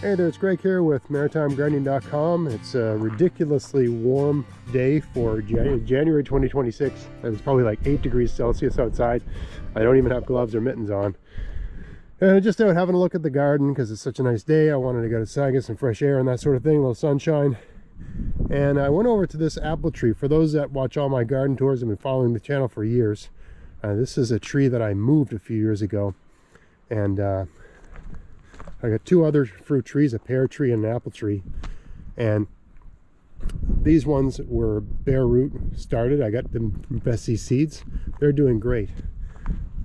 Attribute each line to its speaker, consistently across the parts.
Speaker 1: Hey there, it's Greg here with MaritimeGardening.com. It's a ridiculously warm day for January 2026. It's probably like 8 degrees Celsius outside. I don't even have gloves or mittens on. And just out having a look at the garden because it's such a nice day. I wanted to go outside, get some fresh air and that sort of thing, a little sunshine. And I went over to this apple tree. For those that watch all my garden tours and been following the channel for years, this is a tree that I moved a few years ago. And I got two other fruit trees, a pear tree and an apple tree, and these ones were bare root started. I got them from Bessie Seeds. They're doing great.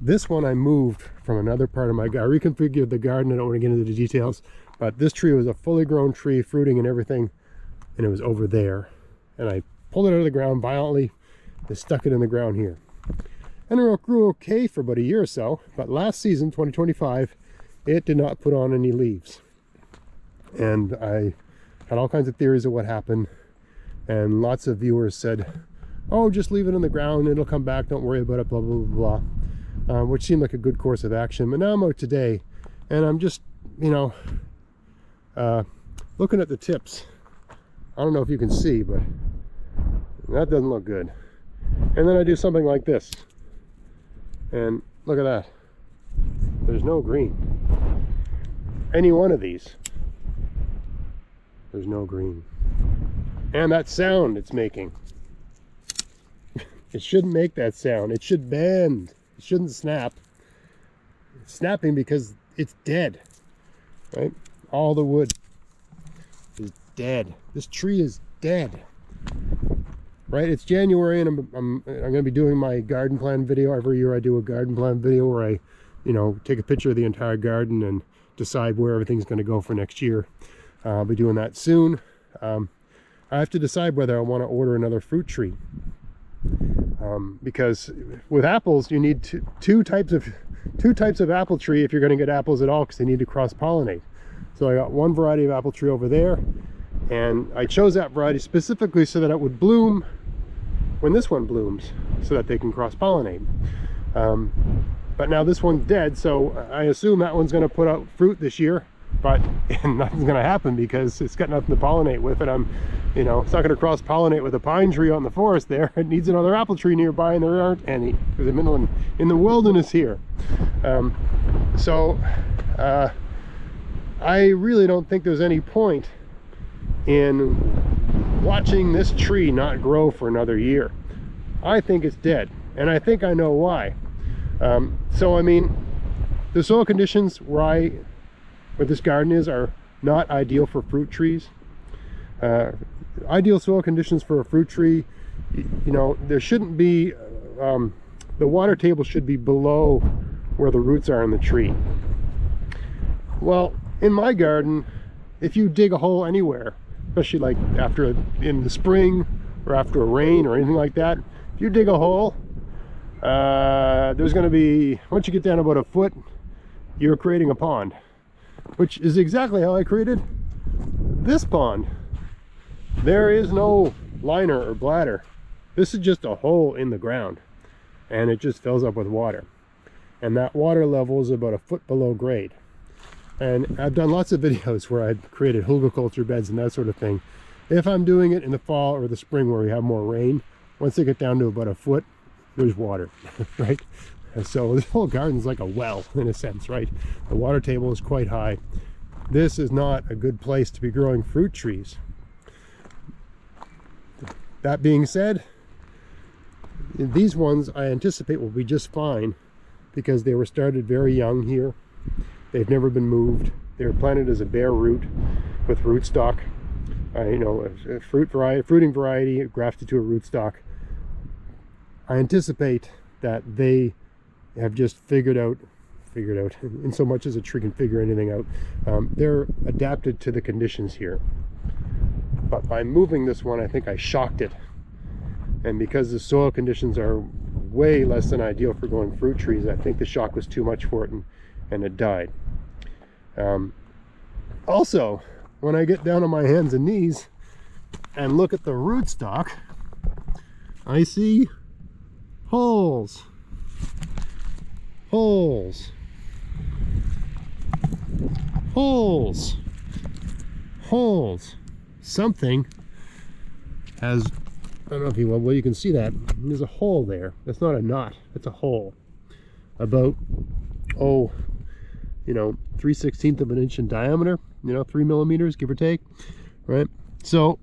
Speaker 1: This one I moved from another part of my garden. I reconfigured the garden. I don't want to get into the details, but this tree was a fully grown tree, fruiting and everything, and it was over there. And I pulled it out of the ground violently and stuck it in the ground here. And it grew okay for about a year or so, but last season, 2025, it did not put on any leaves. And I had all kinds of theories of what happened, and lots of viewers said, oh, just leave it in the ground, it'll come back, don't worry about it, blah blah blah blah, which seemed like a good course of action. But now I'm out today and I'm just, you know, looking at the tips. I don't know if you can see, but that doesn't look good. And then I do something like this, and look at that, there's no green. Any one of these, there's no green. And that sound it's making, it shouldn't make that sound. It should bend. It shouldn't snap. It's snapping because it's dead, right? All the wood is dead. This tree is dead, right? It's January, and I'm going to be doing my garden plan video. Every year I do a garden plan video where I, you know, take a picture of the entire garden and decide where everything's going to go for next year. I'll be doing that soon. I have to decide whether I want to order another fruit tree, because with apples you need two types of apple tree if you're going to get apples at all, because they need to cross-pollinate. So I got one variety of apple tree over there, and I chose that variety specifically so that it would bloom when this one blooms, so that they can cross-pollinate. But now this one's dead, so I assume that one's going to put out fruit this year, but nothing's going to happen because it's got nothing to pollinate with. And you know, it's not going to cross-pollinate with a pine tree on the forest there. It needs another apple tree nearby, and there aren't any, because I'm in the wilderness here. I really don't think there's any point in watching this tree not grow for another year. I think it's dead, and I think I know why. So I mean, the soil conditions where this garden is are not ideal for fruit trees. Ideal soil conditions for a fruit tree, you know, there shouldn't be, the water table should be below where the roots are in the tree. Well, in my garden, if you dig a hole anywhere, especially like in the spring or after a rain or anything like that, if you dig a hole, there's going to be, once you get down about a foot, you're creating a pond, which is exactly how I created this pond. There is no liner or bladder. This is just a hole in the ground, and it just fills up with water, and that water level is about a foot below grade. And I've done lots of videos where I've created hugelkultur beds and that sort of thing. If I'm doing it in the fall or the spring where we have more rain, once they get down to about a foot, there's water, right? And so this whole garden is like a well in a sense, right? The water table is quite high. This is not a good place to be growing fruit trees. That being said, these ones I anticipate will be just fine because they were started very young here. They've never been moved. They were planted as a bare root with rootstock, you know, a fruiting variety grafted to a rootstock. I anticipate that they have just figured out, in so much as a tree can figure anything out, they're adapted to the conditions here. But by moving this one, I think I shocked it. And because the soil conditions are way less than ideal for growing fruit trees, I think the shock was too much for it, and it died. Also, when I get down on my hands and knees and look at the rootstock, I see holes. Holes. holes. Something has, I don't know if you, well, you can see that. There's a hole there. That's not a knot, it's a hole. About, oh, you know, 3/16 of an inch in diameter, you know, 3 millimeters, give or take, right? So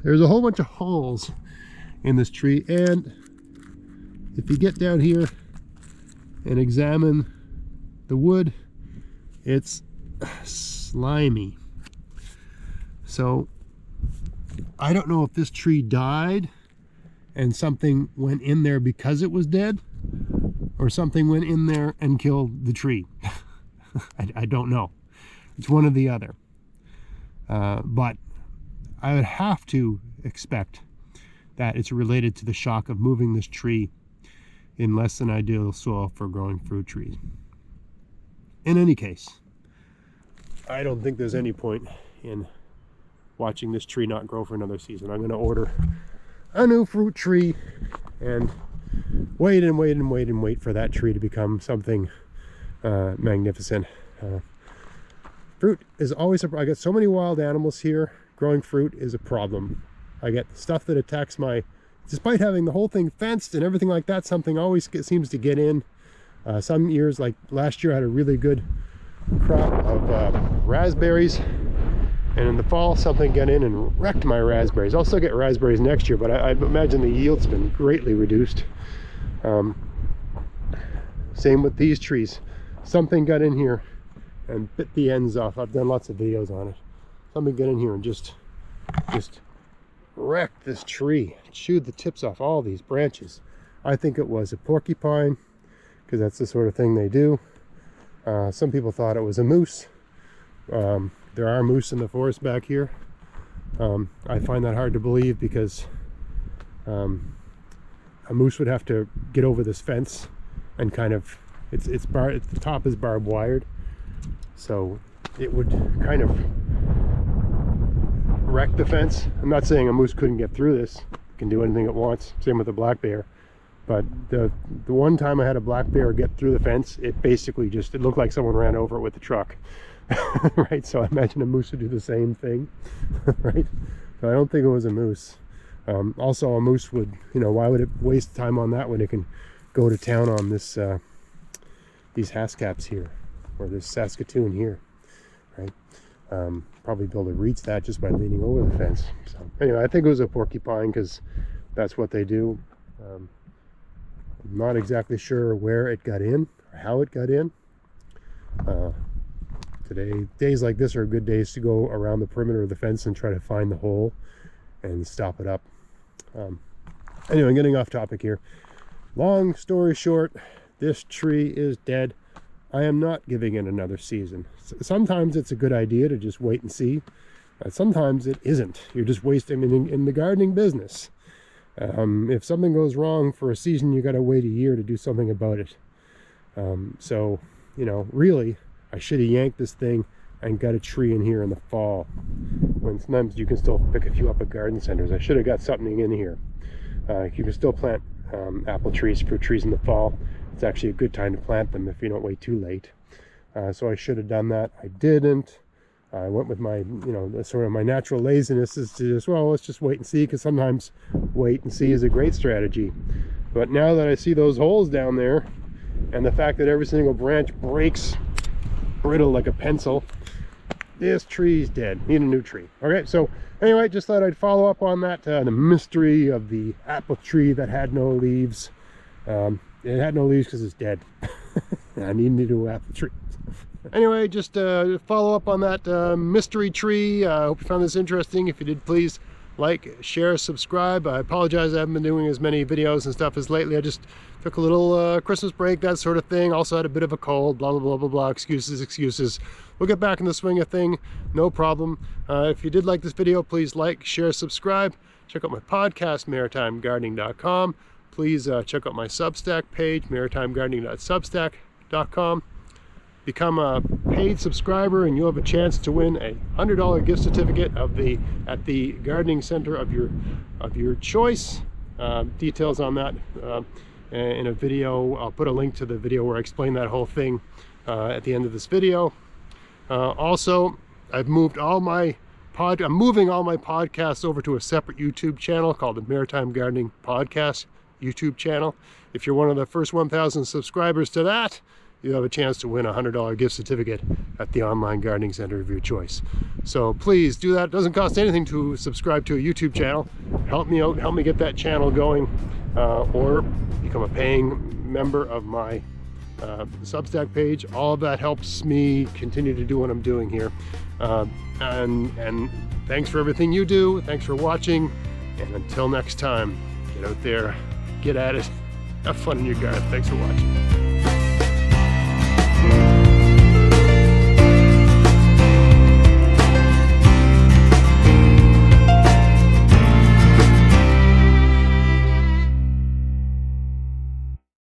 Speaker 1: there's a whole bunch of holes in this tree, and if you get down here and examine the wood, it's slimy. So I don't know if this tree died and something went in there because it was dead, or something went in there and killed the tree. I don't know. It's one or the other. But I would have to expect that it's related to the shock of moving this tree in less than ideal soil for growing fruit trees. In any case, I don't think there's any point in watching this tree not grow for another season. I'm going to order a new fruit tree and wait and wait and wait and wait for that tree to become something magnificent. Fruit is always I get so many wild animals here. Growing fruit is a problem. I get stuff that attacks my, despite having the whole thing fenced and everything like that, something always seems to get in. Some years, like last year, I had a really good crop of raspberries, and in the fall something got in and wrecked my raspberries. I'll still get raspberries next year, but I imagine the yield's been greatly reduced. Same with these trees. Something got in here and bit the ends off. I've done lots of videos on it. Something got in here and just wrecked this tree, chewed the tips off all these branches. I think it was a porcupine, because that's the sort of thing they do. Some people thought it was a moose. There are moose in the forest back here. I find that hard to believe, because a moose would have to get over this fence and kind of, the top is barbed wired, so it would kind of wreck the fence. I'm not saying a moose couldn't get through this. It can do anything it wants. Same with the black bear. But the one time I had a black bear get through the fence, it basically just, it looked like someone ran over it with a truck. Right? So I imagine a moose would do the same thing. Right? So I don't think it was a moose. Also, a moose would, you know, why would it waste time on that when it can go to town on this these Hascaps here, or this Saskatoon here, right? Probably be able to reach that just by leaning over the fence. So anyway, I think it was a porcupine, because that's what they do. I'm not exactly sure where it got in or how it got in. Days like this are good days to go around the perimeter of the fence and try to find the hole and stop it up. Anyway, I'm getting off topic here. Long story short, this tree is dead. I am not giving it another season. Sometimes it's a good idea to just wait and see. Sometimes it isn't. You're just wasting in the gardening business. If something goes wrong for a season, you got to wait a year to do something about it. So, you know, really, I should have yanked this thing and got a tree in here in the fall, when sometimes you can still pick a few up at garden centers. I should have got something in here. You can still plant apple trees, fruit trees in the fall. It's actually a good time to plant them if you don't wait too late. So I should have done that. I didn't. I went with my, you know, sort of my natural laziness is to just, well, let's just wait and see, because sometimes wait and see is a great strategy. But now that I see those holes down there, and the fact that every single branch breaks brittle like a pencil, this tree's dead. Need a new tree. Okay, so anyway, just thought I'd follow up on that, the mystery of the apple tree that had no leaves. It had no leaves because it's dead. I need a new apple tree. Anyway, just follow up on that mystery tree. I hope you found this interesting. If you did, please like, share, subscribe. I apologize I haven't been doing as many videos and stuff as lately. I just took a little Christmas break, that sort of thing. Also had a bit of a cold, blah, blah, blah, blah, blah. Excuses. We'll get back in the swing of thing, no problem. If you did like this video, please like, share, subscribe. Check out my podcast, maritimegardening.com. Please check out my Substack page, maritimegardening.substack.com. Become a paid subscriber and you'll have a chance to win a $100 gift certificate at the gardening center of your choice. Details on that in a video. I'll put a link to the video where I explain that whole thing at the end of this video. Also, I've moved all my I'm moving all my podcasts over to a separate YouTube channel called the Maritime Gardening Podcast YouTube channel. If you're one of the first 1,000 subscribers to that, you have a chance to win a $100 gift certificate at the online gardening center of your choice. So please do that. It doesn't cost anything to subscribe to a YouTube channel. Help me out, help me get that channel going, or become a paying member of my Substack page. All of that helps me continue to do what I'm doing here. And thanks for everything you do. Thanks for watching. And until next time, get out there, get at it, have fun in your garden. Thanks for watching.